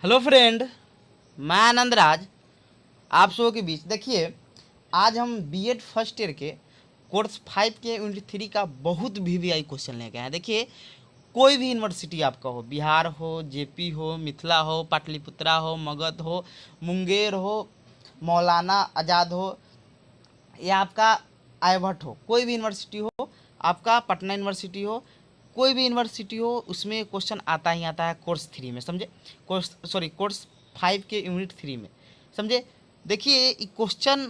Hello friend, मैं आनंद राज आप सबों के बीच। देखिए, आज हम बीएड फर्स्ट ईयर के कोर्स 5 के यूनिट 3 का बहुत वीवीआई क्वेश्चन लेके आए हैं। देखिए, कोई भी यूनिवर्सिटी आपका हो, बिहार हो, जेपी हो, मिथिला हो, पाटलिपुत्रा हो, मगध हो, मुंगेर हो, मौलाना आज़ाद हो या आपका आर्यभट्ट हो, कोई भी यूनिवर्सिटी हो, आपका पटना यूनिवर्सिटी हो, कोई भी यूनिवर्सिटी हो, उसमें क्वेश्चन आता ही आता है कोर्स 3 में। समझे? कोर्स 5 के यूनिट 3 में। समझे? देखिए, क्वेश्चन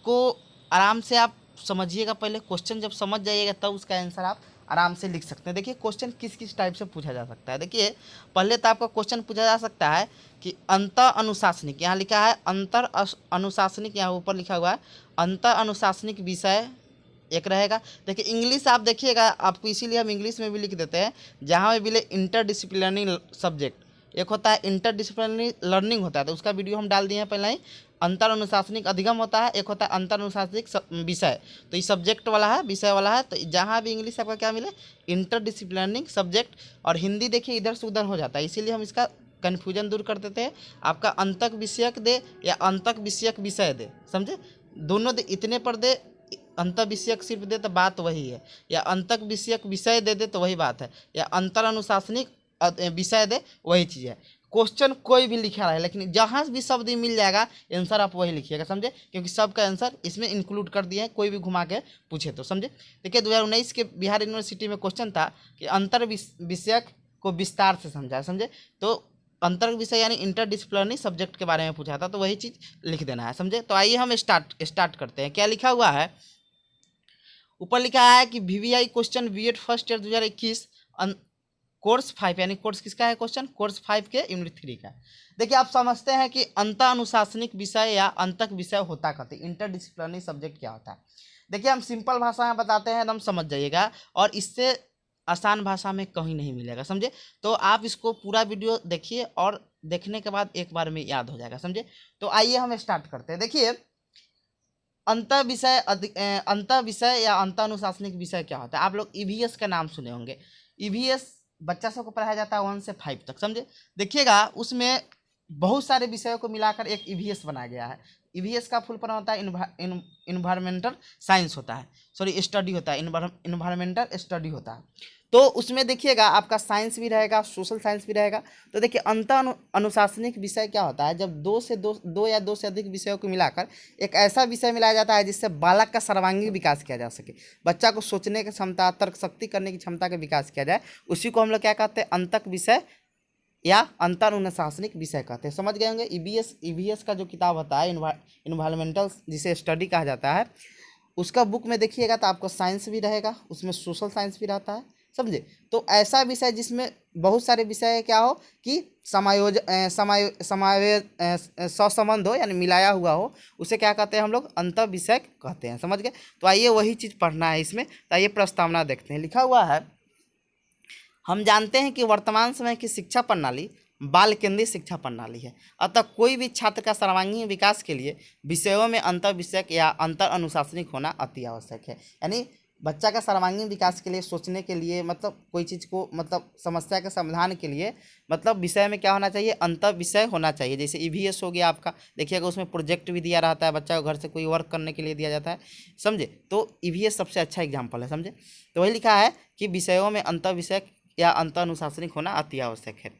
को आराम से आप समझिएगा। पहले क्वेश्चन जब समझ जाइएगा तब उसका आंसर आप आराम से लिख सकते हैं। देखिए, क्वेश्चन किस किस टाइप से पूछा जा सकता है। देखिए, पहले तो आपका क्वेश्चन पूछा जा सकता है कि अंतर अनुशासनिक, यहाँ लिखा है अंतर अनुशासनिक, यहाँ ऊपर लिखा हुआ है अंतर अनुशासनिक विषय एक रहेगा। देखिए, इंग्लिश आप देखिएगा, आपको इसीलिए हम इंग्लिश में भी लिख देते हैं, जहाँ में भी इंटरडिसिप्लिनरी सब्जेक्ट। एक होता है इंटरडिसिप्लिनरी लर्निंग होता है, तो उसका वीडियो हम डाल दिए हैं पहले ही। अंतर अनुशासनिक अधिगम होता है, एक होता है अंतर अनुशासनिक विषय। तो ये सब्जेक्ट वाला है, विषय वाला है। तो जहाँ भी इंग्लिश आपका क्या मिले, इंटरडिसिप्लिनरी सब्जेक्ट। और हिंदी देखिए इधर से उधर हो जाता है, इसीलिए हम इसका कन्फ्यूजन दूर कर देते हैं। आपका अंतक विषयक दे या अंतक विषयक विषय दे, समझे? दोनों दे, इतने पर दे, अंतर विषयक सिर्फ दे तो बात वही है, या अंतक विषयक विषय दे दे तो वही बात है, या अंतर अनुशासनिक विषय दे, वही चीज़ है। क्वेश्चन कोई भी लिखा रहा है, लेकिन जहाँ भी शब्द मिल जाएगा आंसर आप वही लिखिएगा। समझे? क्योंकि सबका आंसर इसमें इंक्लूड कर दिया है, कोई भी घुमा के पूछे तो। समझे? देखिए, 2019 के बिहार यूनिवर्सिटी में क्वेश्चन था कि अंतर विषयक को विस्तार से समझा। समझे? तो अंतर विषय यानी इंटरडिसिप्लिनरी सब्जेक्ट के बारे में पूछा था, तो वही चीज़ लिख देना है। समझे? तो आइए हम स्टार्ट करते हैं। क्या लिखा हुआ है? ऊपर लिखा है कि VVI question BEd first year 2021 course 5, यानी कोर्स किसका है? क्वेश्चन कोर्स 5 के यूनिट 3 का। देखिए, आप समझते हैं कि अंतर अनुशासनिक विषय या अंतक विषय होता कहते, इंटरडिसिप्लिनरी सब्जेक्ट क्या होता है। देखिए, हम सिंपल भाषा में बताते हैं, एकदम समझ जाइएगा, और इससे आसान भाषा में कहीं नहीं मिलेगा। समझे? तो आप इसको पूरा वीडियो देखिए, और देखने के बाद एक बार में याद हो जाएगा। समझे? तो आइए हम स्टार्ट करते हैं। देखिए, अंतर विषय या अंतर अनुशासनिक विषय क्या होता है? आप लोग ईवीएस का नाम सुने होंगे। ईवीएस बच्चा सबको पढ़ाया जाता है 1 से 5 तक। समझे? देखिएगा, उसमें बहुत सारे विषयों को मिलाकर एक ईवीएस बनाया गया है। ईवीएस का फुल फॉर्म होता है इन्वायरमेंटल साइंस होता है, सॉरी स्टडी होता है, इन्वायरमेंटल स्टडी होता है। तो उसमें देखिएगा आपका साइंस भी रहेगा, सोशल साइंस भी रहेगा। तो देखिए, अनुशासनिक विषय क्या होता है? जब दो या दो से अधिक विषयों को मिलाकर एक ऐसा विषय मिलाया जाता है जिससे बालक का सर्वांगीण विकास किया जा सके, बच्चा को सोचने की क्षमता, तर्क शक्ति करने की क्षमता का विकास किया जाए, उसी को हम लोग क्या कहते हैं? अंतक विषय या अंतर अनुशासनिक विषय कहते हैं। समझ गए होंगे? ईवीएस का जो किताब होता है, इन्वायरमेंटल जिसे स्टडी कहा जाता है, उसका बुक में देखिएगा तो आपको साइंस भी रहेगा, उसमें सोशल साइंस भी रहता है। समझे? तो ऐसा विषय जिसमें बहुत सारे विषय क्या हो कि सहसंबंध हो, यानी मिलाया हुआ हो, उसे क्या कहते हैं हम लोग? अंतर विषय कहते हैं। समझ गए? तो आइए वही चीज़ पढ़ना है इसमें। तो आइए प्रस्तावना देखते हैं। लिखा हुआ है, हम जानते हैं कि वर्तमान समय की शिक्षा प्रणाली बाल केंद्रित शिक्षा प्रणाली है, अतः कोई भी छात्र का सर्वांगीण विकास के लिए विषयों में अंतर विषयक या अंतर अनुशासनिक होना अति आवश्यक है। यानी बच्चा का सर्वांगीण विकास के लिए, सोचने के लिए, मतलब कोई चीज़ को, मतलब समस्या के समाधान के लिए, मतलब विषय में क्या होना चाहिए? अंतर विषय होना चाहिए। जैसे ईवीएस हो गया आपका, देखिएगा उसमें प्रोजेक्ट भी दिया रहता है, बच्चा को घर से कोई वर्क करने के लिए दिया जाता है। समझे? तो ईवीएस सबसे अच्छा एग्जाम्पल है। समझे? तो वही लिखा है कि विषयों में अंतर विषयक या अंतर अनुशासनिक होना अति आवश्यक है।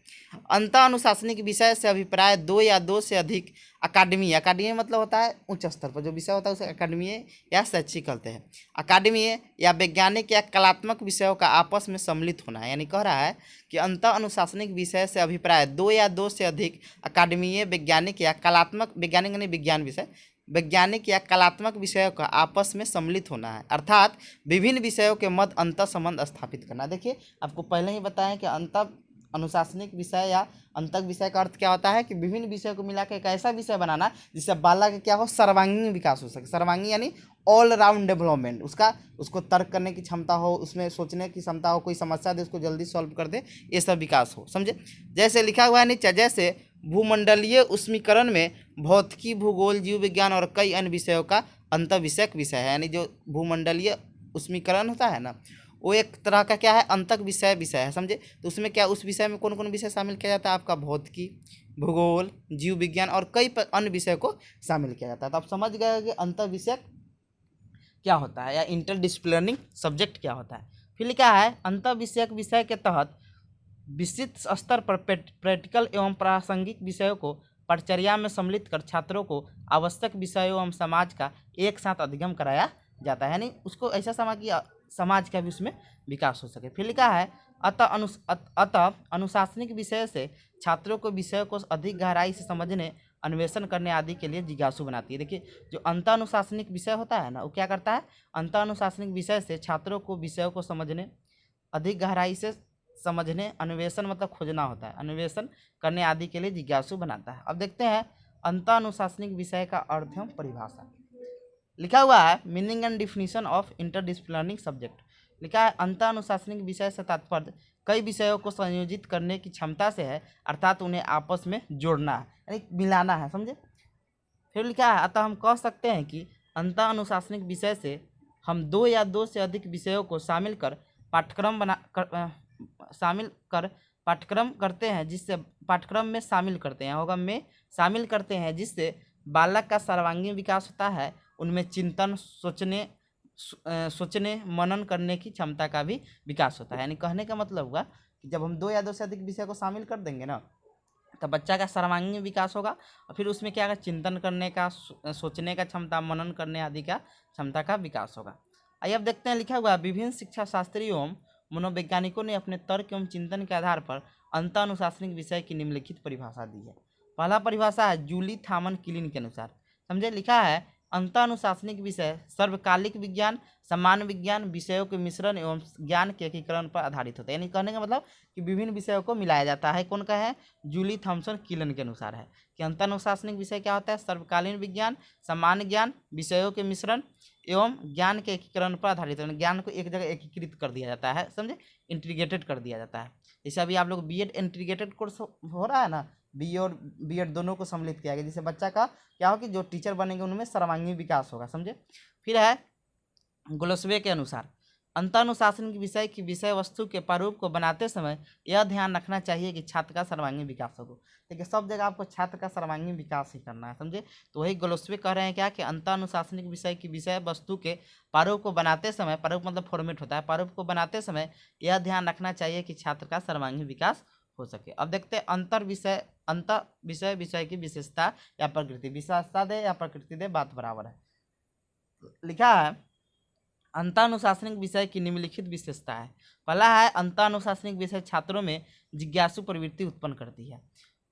अंतर अनुशासनिक विषय से अभिप्राय दो या दो से अधिक अकादमीय मतलब होता है उच्च स्तर पर जो विषय होता है उसे अकादमीय या शैक्षिक कहते हैं। अकादमीय या वैज्ञानिक या कलात्मक विषयों का आपस में सम्मिलित होना है। यानी कह रहा है कि अंतर अनुशासनिक विषय से अभिप्राय दो या दो से अधिक अकादमीय, वैज्ञानिक या कलात्मक, वैज्ञानिक यानी विज्ञान विषय, वैज्ञानिक या कलात्मक विषयों का आपस में सम्मिलित होना है, अर्थात विभिन्न विषयों के मध्य अंतर संबंध स्थापित करना। देखिए, आपको पहले ही बताया कि अंतर अनुशासनिक विषय या अंतक विषय का अर्थ क्या होता है कि विभिन्न विषयों को मिलाकर एक ऐसा विषय बनाना जिससे बालक का क्या हो? सर्वांगीण विकास हो सके। सर्वांगीण यानी ऑल राउंड डेवलपमेंट, उसको तर्क करने की क्षमता हो, उसमें सोचने की क्षमता हो, कोई समस्या दे उसको जल्दी सॉल्व कर दे, ये सब विकास हो। समझे? जैसे लिखा हुआ है नीचे, जैसे भूमंडलीय उष्मीकरण में भौतिकी, भूगोल, जीव विज्ञान और कई अन्य विषयों का अंतर विषयक विषय है। यानी जो भूमंडलीय उष्मीकरण होता है ना, वो एक तरह का क्या है, अंतक विषय विषय है, समझे। तो उसमें क्या, उस विषय में कौन कौन विषय शामिल किया जाता है, आपका भौतिकी, भूगोल, जीव विज्ञान और कई अन्य विषय को शामिल किया जाता है। तो आप समझ गए कि अंतर विषय क्या होता है या इंटरडिसिप्लिनरी सब्जेक्ट क्या होता है। फिर क्या है, अंतर विषयक विषय के तहत विस्तृत स्तर पर प्रैक्टिकल एवं प्रासंगिक विषयों को परिचर्या में सम्मिलित कर छात्रों को आवश्यक विषयों एवं समाज का एक साथ अधिगम कराया जाता है, यानी उसको ऐसा समाज का भी उसमें विकास हो सके। फिर लिखा है, अतः अनुशासनिक विषय से छात्रों को विषयों को अधिक गहराई से समझने, अन्वेषण करने आदि के लिए जिज्ञासु बनाती है। देखिए, जो अंतःनुशासनिक विषय होता है ना, वो क्या करता है, अंतःनुशासनिक विषय से छात्रों को विषयों को समझने, अधिक गहराई से समझने, अन्वेषण मतलब खोजना होता है, अन्वेषण करने आदि के लिए जिज्ञासु बनाता है। अब देखते हैं अंतःनुशासनिक विषय का अर्थ एवं परिभाषा। लिखा हुआ है, meaning and definition of interdisciplinary subject. लिखा है, अंतःनुशासनिक विषय से तात्पर्य कई विषयों को संयोजित करने की क्षमता से है, अर्थात उन्हें आपस में जोड़ना है, यानी मिलाना है, समझे। फिर लिखा है, अतः हम कह सकते हैं कि अंतःनुशासनिक विषय से हम दो या दो से अधिक विषयों को शामिल कर पाठ्यक्रम करते हैं, जिससे पाठ्यक्रम में शामिल करते हैं, होगा में शामिल करते हैं, जिससे बालक का सर्वांगीण विकास होता है, उनमें चिंतन, सोचने मनन करने की क्षमता का भी विकास होता है। यानी कहने का मतलब हुआ कि जब हम दो या दो से अधिक विषय को शामिल कर देंगे ना, तो बच्चा का सर्वांगीण विकास होगा और फिर उसमें क्या होगा, चिंतन करने का, सोचने का क्षमता, मनन करने आदि का क्षमता का विकास होगा। आइए अब देखते हैं, लिखा हुआ, विभिन्न शिक्षा शास्त्रियों एवं मनोवैज्ञानिकों ने अपने तर्क एवं चिंतन के आधार पर अंतःनुशासनिक विषय की निम्नलिखित परिभाषा दी है। पहला परिभाषा है जूली थॉमस किलिन के अनुसार, समझे। लिखा है, अंतःनुशासनिक विषय सर्वकालिक विज्ञान, सामान्य विज्ञान विषयों के मिश्रण एवं ज्ञान के एकीकरण पर आधारित होता है। यानी कहने का मतलब कि विभिन्न विषयों को मिलाया जाता है। कौन का है, जूली थॉमसन किलन के अनुसार है कि अंतःनुशासनिक विषय क्या होता है, सर्वकालीन विज्ञान, सामान्य ज्ञान विषयों के मिश्रण एवं ज्ञान के एकीकरण पर आधारित है। ज्ञान को एक जगह एकीकृत कर दिया जाता है, समझे, इंटीग्रेटेड कर दिया जाता है। जैसे अभी आप लोग बीएड इंटीग्रेटेड कोर्स हो रहा है ना, बी और बीएड दोनों को सम्मिलित किया गया, जिससे बच्चा का क्या हो कि जो टीचर बनेंगे उनमें सर्वांगीण विकास होगा, समझे। फिर है ग्लोसवे के अनुसार, अंतःनुशासनिक विषय की विषय वस्तु के प्रारूप को बनाते समय यह ध्यान रखना चाहिए कि छात्र का सर्वांगीण विकास हो। देखिए, सब जगह आपको छात्र का सर्वांगीण विकास ही करना है, समझे। तो वही ग्लोसवे कह रहे हैं क्या कि अंतःनुशासनिक विषय की विषय वस्तु के प्रारूप को बनाते समय, प्रारूप मतलब फॉर्मेट होता है, प्रारूप को बनाते समय यह ध्यान रखना चाहिए कि छात्र का सर्वांगीण विकास हो सके। अब देखते हैं अंत विषय की विशेषता या प्रकृति, विशेषता दे या प्रकृति दे, बात बराबर है। लिखा है, अंतःनुशासनिक विषय की निम्नलिखित विशेषता है। पहला है, अंतःनुशासनिक विषय छात्रों में जिज्ञासु प्रवृत्ति उत्पन्न करती है।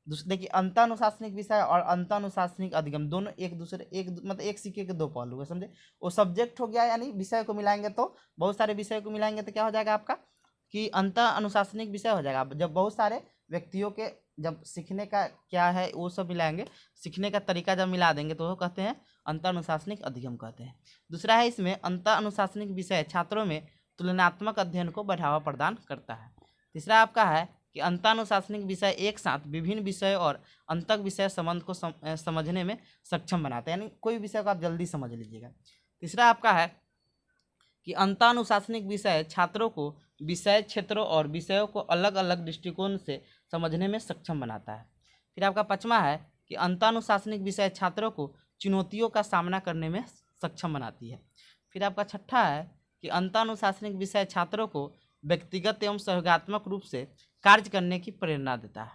देखिए, अंतःनुशासनिक विषय और अंतःनुशासनिक अधिगम दोनों मतलब एक सिक्के के दो पहलू है, समझे। वो सब्जेक्ट हो गया, यानी विषय को मिलाएंगे तो बहुत सारे विषय को मिलाएंगे तो क्या हो जाएगा आपका कि अंतःनुशासनिक विषय हो जाएगा। जब बहुत सारे व्यक्तियों के जब सीखने का क्या है वो सब मिलाएंगे, सीखने का तरीका जब मिला देंगे तो वो कहते हैं अंतःनुशासनिक अधिगम कहते हैं। दूसरा है, इसमें अंतःनुशासनिक विषय छात्रों में तुलनात्मक अध्ययन को बढ़ावा प्रदान करता है। तीसरा आपका है कि अंतःनुशासनिक विषय एक साथ विभिन्न विषय और अंतः विषय संबंध को समझने में सक्षम बनाता है, यानी कोई विषय को आप जल्दी समझ लीजिएगा। तीसरा आपका है कि अंतःनुशासनिक विषय छात्रों को विषय क्षेत्रों और विषयों को अलग अलग दृष्टिकोण से समझने में सक्षम बनाता है। फिर आपका पांचवा है कि अंतःनुशासनिक विषय छात्रों को चुनौतियों का सामना करने में सक्षम बनाती है। फिर आपका छठा है कि अंतःनुशासनिक विषय छात्रों को व्यक्तिगत एवं सहयोगात्मक रूप से कार्य करने की प्रेरणा देता है।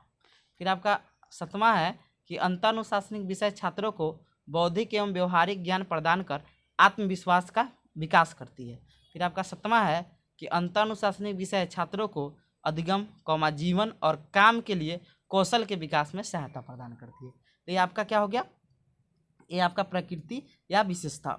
फिर आपका सातवां है कि अंतःनुशासनिक विषय छात्रों को बौद्धिक एवं व्यवहारिक ज्ञान प्रदान कर आत्मविश्वास का विकास करती है। फिर आपका सातवां है कि अंतःनुशासनिक विषय छात्रों को अधिगम, जीवन और काम के लिए कौशल के विकास में सहायता प्रदान करती है। तो ये आपका क्या हो गया, ये आपका प्रकृति या विशेषता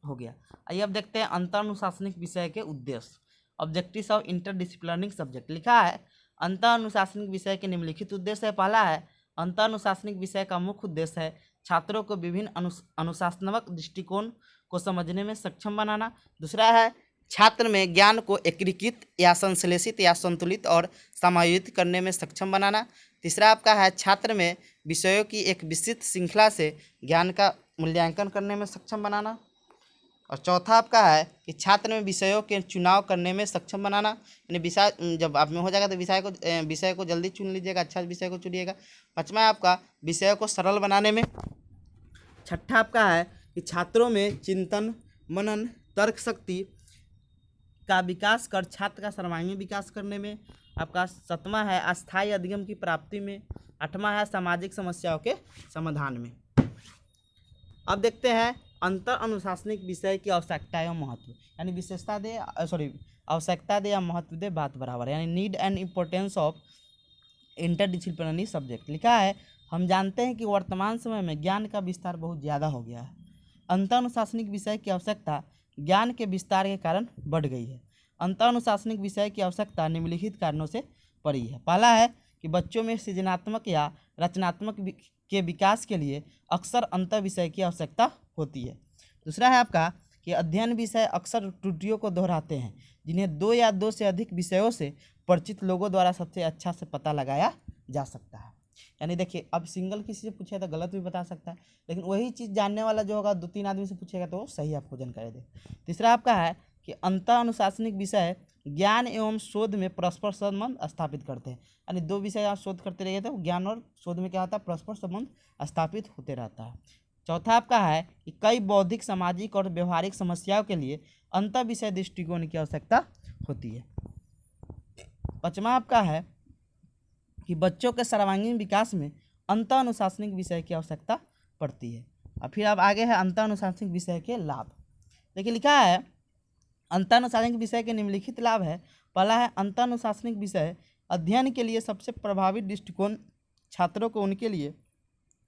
हो गया। आइए अब देखते हैं अंतःनुशासनिक विषय के उद्देश्य, ऑब्जेक्टिव्स ऑफ इंटरडिसिप्लिनरी सब्जेक्ट। लिखा है, अंतःनुशासनिक विषय के निम्नलिखित उद्देश्य है। पहला है, अंतःनुशासनिक विषय का मुख्य उद्देश्य है छात्रों को विभिन्न अनुशासनात्मक दृष्टिकोण को समझने में सक्षम बनाना। दूसरा है, छात्र में ज्ञान को एकीकृत या संश्लेषित या संतुलित और समायोजित करने में सक्षम बनाना। तीसरा आपका है, छात्र में विषयों की एक विस्तृत श्रृंखला से ज्ञान का मूल्यांकन करने में सक्षम बनाना। और चौथा आपका है कि छात्र में विषयों के चुनाव करने में सक्षम बनाना, यानी विषय जब आप में हो जाएगा तो विषय को जल्दी चुन लीजिएगा, अच्छा विषय को चुनिएगा। पाँचवा है आपका विषयों को सरल बनाने में। छठा आपका है कि छात्रों में चिंतन, मनन, तर्क शक्ति का विकास कर छात्र का सर्वांगीण विकास करने में। आपका सातवां है अस्थायी अधिगम की प्राप्ति में। आठवां है सामाजिक समस्याओं के समाधान में। अब देखते हैं अंतर अनुशासनिक विषय की आवश्यकता एवं महत्व, यानी विशेषता दे आवश्यकता दे या महत्व दे बात बराबर, यानी need and importance of interdisciplinary subject. लिखा है हम जानते हैं कि वर्तमान समय में ज्ञान का विस्तार बहुत ज़्यादा हो गया है। अंतर अनुशासनिक विषय की आवश्यकता ज्ञान के विस्तार के कारण बढ़ गई है। अंतर अनुशासनिक विषय की आवश्यकता निम्नलिखित कारणों से पड़ी है। पहला है कि बच्चों में सृजनात्मक या रचनात्मक के विकास के लिए अक्सर अंतर विषय की आवश्यकता होती है। दूसरा है आपका कि अध्ययन विषय अक्सर त्रुटियों को दोहराते हैं, जिन्हें दो या दो से अधिक विषयों से परिचित लोगों द्वारा सबसे अच्छा से पता लगाया जा सकता है। यानी देखिए, अब सिंगल किसी से पूछेगा तो गलत भी बता सकता है, लेकिन वही चीज़ जानने वाला जो होगा 2-3 आदमी से पूछेगा तो वो सही आपको जानकारी दे। तीसरा आपका है कि अंतर अनुशासनिक विषय ज्ञान एवं शोध में परस्पर संबंध स्थापित करते हैं, यानी दो विषय आप शोध करते रहिए तो ज्ञान और शोध में क्या होता है, परस्पर संबंध स्थापित होते रहता है। चौथा आपका है कि कई बौद्धिक, सामाजिक और व्यवहारिक समस्याओं के लिए अंतर विषय दृष्टिकोण की आवश्यकता होती है। पाँचवा आपका है कि बच्चों के सर्वांगीण विकास में अंतर अनुशासनिक विषय की आवश्यकता पड़ती है। और फिर अब आगे है अंतर अनुशासनिक विषय के लाभ। देखिए लिखा है अंतर अनुशासनिक विषय के निम्नलिखित लाभ है। पहला है अंतर अनुशासनिक विषय अध्ययन के लिए सबसे प्रभावी दृष्टिकोण छात्रों को उनके लिए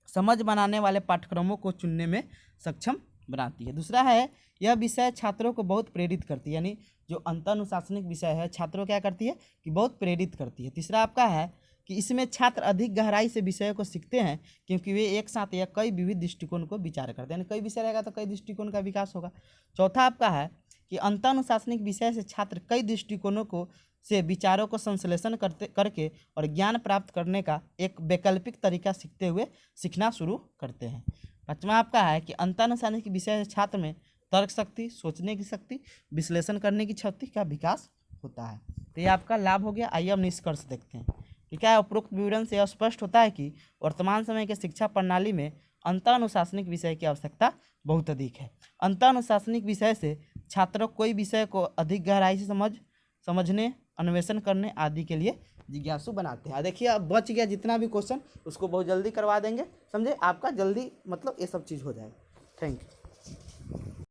समझ बनाने वाले पाठ्यक्रमों को चुनने में सक्षम बनाती है। दूसरा है यह विषय छात्रों को बहुत प्रेरित करती है, यानी जो अंतर अनुशासनिक विषय है छात्रों क्या करती है कि बहुत प्रेरित करती है। तीसरा आपका है कि इसमें छात्र अधिक गहराई से विषय को सीखते हैं, क्योंकि वे एक साथ या कई विविध दृष्टिकोण को विचार करते हैं, यानी कई विषय रहेगा तो कई दृष्टिकोण का विकास होगा। चौथा आपका है कि अंतर अनुशासनिक विषय से छात्र कई दृष्टिकोणों को से विचारों को संश्लेषण करके और ज्ञान प्राप्त करने का एक वैकल्पिक तरीका सीखना शुरू करते हैं। पाँचवा आपका है कि अंतर अनुशासनिक विषय से छात्र में तर्क शक्ति, सोचने की शक्ति, विश्लेषण करने की शक्ति का विकास होता है। तो ये आपका लाभ हो गया। आइए अब निष्कर्ष देखते हैं। ठीक है, उपरोक्त विवरण से यह स्पष्ट होता है कि वर्तमान समय के शिक्षा प्रणाली में अंतर अनुशासनिक विषय की आवश्यकता बहुत अधिक है। अंतर अनुशासनिक विषय से छात्रों कोई विषय को अधिक गहराई से समझने, अन्वेषण करने आदि के लिए जिज्ञासु बनाते हैं। देखिए अब बच गया जितना भी क्वेश्चन उसको बहुत जल्दी करवा देंगे, समझे, आपका जल्दी मतलब ये सब चीज़ हो जाएगा। Thank you.